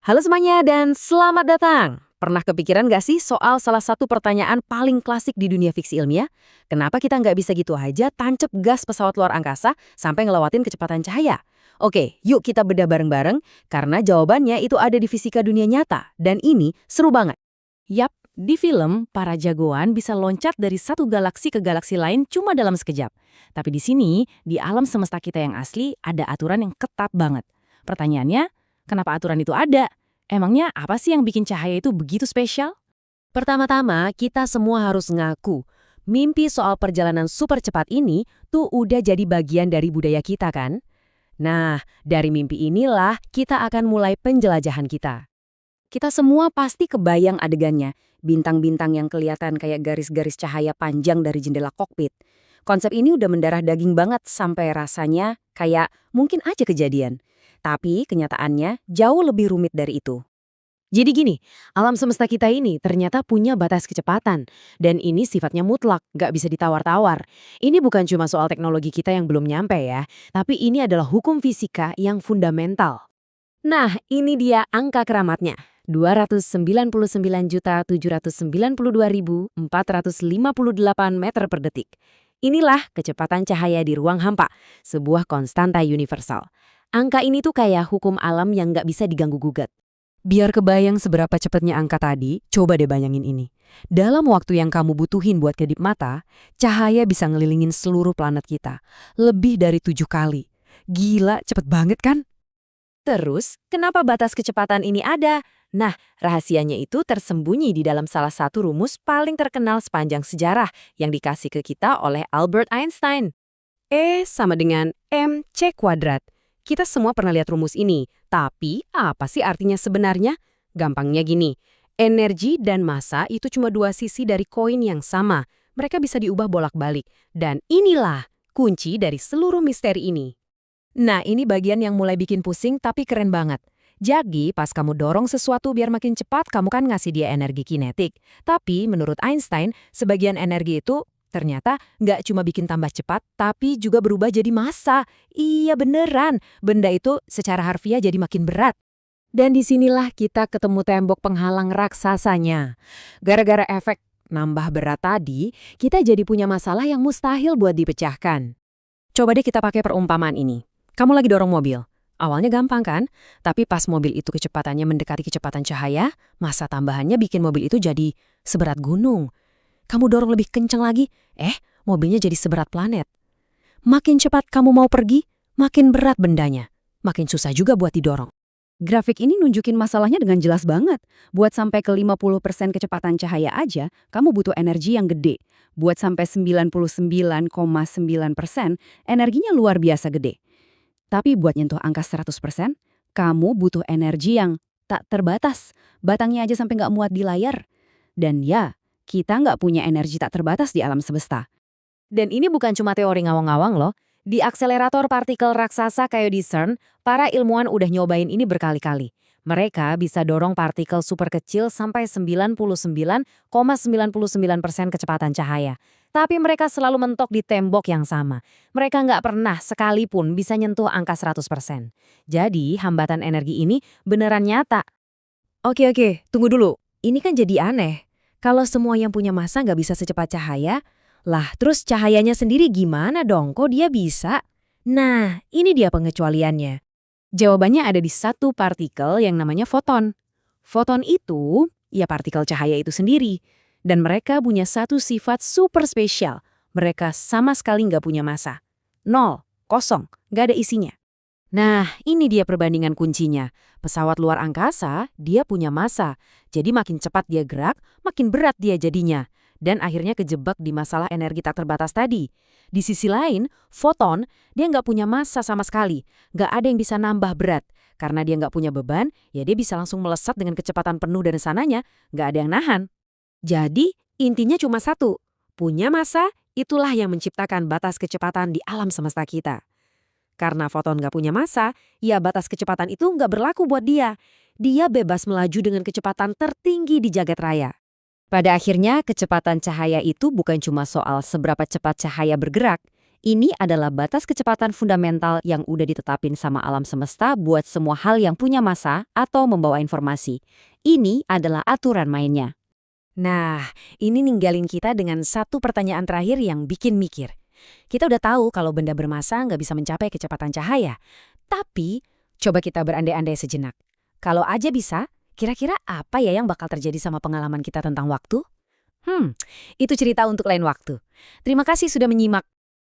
Halo semuanya dan selamat datang. Pernah kepikiran nggak sih soal salah satu pertanyaan paling klasik di dunia fiksi ilmiah? Kenapa kita nggak bisa gitu aja tancap gas pesawat luar angkasa sampai ngelewatin kecepatan cahaya? Oke, yuk kita bedah bareng-bareng karena jawabannya itu ada di fisika dunia nyata dan ini seru banget. Yap, di film, para jagoan bisa loncat dari satu galaksi ke galaksi lain cuma dalam sekejap. Tapi di sini, di alam semesta kita yang asli, ada aturan yang ketat banget. Pertanyaannya, kenapa aturan itu ada? Emangnya apa sih yang bikin cahaya itu begitu spesial? Pertama-tama, kita semua harus ngaku. Mimpi soal perjalanan super cepat ini tuh udah jadi bagian dari budaya kita kan? Nah, dari mimpi inilah kita akan mulai penjelajahan kita. Kita semua pasti kebayang adegannya, bintang-bintang yang kelihatan kayak garis-garis cahaya panjang dari jendela kokpit. Konsep ini udah mendarah daging banget sampai rasanya kayak mungkin aja kejadian. Tapi kenyataannya jauh lebih rumit dari itu. Jadi gini, alam semesta kita ini ternyata punya batas kecepatan. Dan ini sifatnya mutlak, nggak bisa ditawar-tawar. Ini bukan cuma soal teknologi kita yang belum nyampe ya, tapi ini adalah hukum fisika yang fundamental. Nah, ini dia angka keramatnya. 299.792.458 meter per detik. Inilah kecepatan cahaya di ruang hampa, sebuah konstanta universal. Angka ini tuh kayak hukum alam yang nggak bisa diganggu-gugat. Biar kebayang seberapa cepatnya angka tadi, coba deh bayangin ini. Dalam waktu yang kamu butuhin buat kedip mata, cahaya bisa ngelilingin seluruh planet kita. Lebih dari 7 kali. Gila, cepet banget kan? Terus, kenapa batas kecepatan ini ada? Nah, rahasianya itu tersembunyi di dalam salah satu rumus paling terkenal sepanjang sejarah yang dikasih ke kita oleh Albert Einstein. E sama dengan mc kuadrat. Kita semua pernah lihat rumus ini, tapi apa sih artinya sebenarnya? Gampangnya gini, energi dan massa itu cuma dua sisi dari koin yang sama. Mereka bisa diubah bolak-balik, dan inilah kunci dari seluruh misteri ini. Nah, ini bagian yang mulai bikin pusing tapi keren banget. Jadi, pas kamu dorong sesuatu biar makin cepat, kamu kan ngasih dia energi kinetik. Tapi, menurut Einstein, sebagian energi itu ternyata nggak cuma bikin tambah cepat, tapi juga berubah jadi massa. Iya beneran, benda itu secara harfiah jadi makin berat. Dan disinilah kita ketemu tembok penghalang raksasanya. Gara-gara efek nambah berat tadi, kita jadi punya masalah yang mustahil buat dipecahkan. Coba deh kita pakai perumpamaan ini. Kamu lagi dorong mobil. Awalnya gampang kan? Tapi pas mobil itu kecepatannya mendekati kecepatan cahaya, massa tambahannya bikin mobil itu jadi seberat gunung. Kamu dorong lebih kencang lagi, mobilnya jadi seberat planet. Makin cepat kamu mau pergi, makin berat bendanya. Makin susah juga buat didorong. Grafik ini nunjukin masalahnya dengan jelas banget. Buat sampai ke 50% kecepatan cahaya aja, kamu butuh energi yang gede. Buat sampai 99,9%, energinya luar biasa gede. Tapi buat nyentuh angka 100%, kamu butuh energi yang tak terbatas. Batangnya aja sampai nggak muat di layar. Dan ya, kita nggak punya energi tak terbatas di alam semesta. Dan ini bukan cuma teori ngawang-ngawang loh. Di akselerator partikel raksasa kayak di CERN, para ilmuwan udah nyobain ini berkali-kali. Mereka bisa dorong partikel super kecil sampai 99,99% kecepatan cahaya. Tapi mereka selalu mentok di tembok yang sama. Mereka nggak pernah sekalipun bisa nyentuh angka 100%. Jadi, hambatan energi ini beneran nyata. Oke, tunggu dulu. Ini kan jadi aneh. Kalau semua yang punya massa nggak bisa secepat cahaya, lah terus cahayanya sendiri gimana dong? Kok dia bisa? Nah, ini dia pengecualiannya. Jawabannya ada di satu partikel yang namanya foton. Foton itu, ya partikel cahaya itu sendiri. Dan mereka punya satu sifat super spesial. Mereka sama sekali nggak punya massa. Nol, kosong, nggak ada isinya. Nah, ini dia perbandingan kuncinya. Pesawat luar angkasa, dia punya massa. Jadi makin cepat dia gerak, makin berat dia jadinya. Dan akhirnya kejebak di masalah energi tak terbatas tadi. Di sisi lain, foton, dia nggak punya massa sama sekali. Nggak ada yang bisa nambah berat. Karena dia nggak punya beban, ya dia bisa langsung melesat dengan kecepatan penuh dari sananya. Nggak ada yang nahan. Jadi, intinya cuma satu. Punya massa, itulah yang menciptakan batas kecepatan di alam semesta kita. Karena foton nggak punya massa, ya batas kecepatan itu nggak berlaku buat dia. Dia bebas melaju dengan kecepatan tertinggi di jagat raya. Pada akhirnya, kecepatan cahaya itu bukan cuma soal seberapa cepat cahaya bergerak. Ini adalah batas kecepatan fundamental yang udah ditetapin sama alam semesta buat semua hal yang punya massa atau membawa informasi. Ini adalah aturan mainnya. Nah, ini ninggalin kita dengan satu pertanyaan terakhir yang bikin mikir. Kita udah tahu kalau benda bermassa nggak bisa mencapai kecepatan cahaya. Tapi, coba kita berandai-andai sejenak. Kalau aja bisa, kira-kira apa ya yang bakal terjadi sama pengalaman kita tentang waktu? Itu cerita untuk lain waktu. Terima kasih sudah menyimak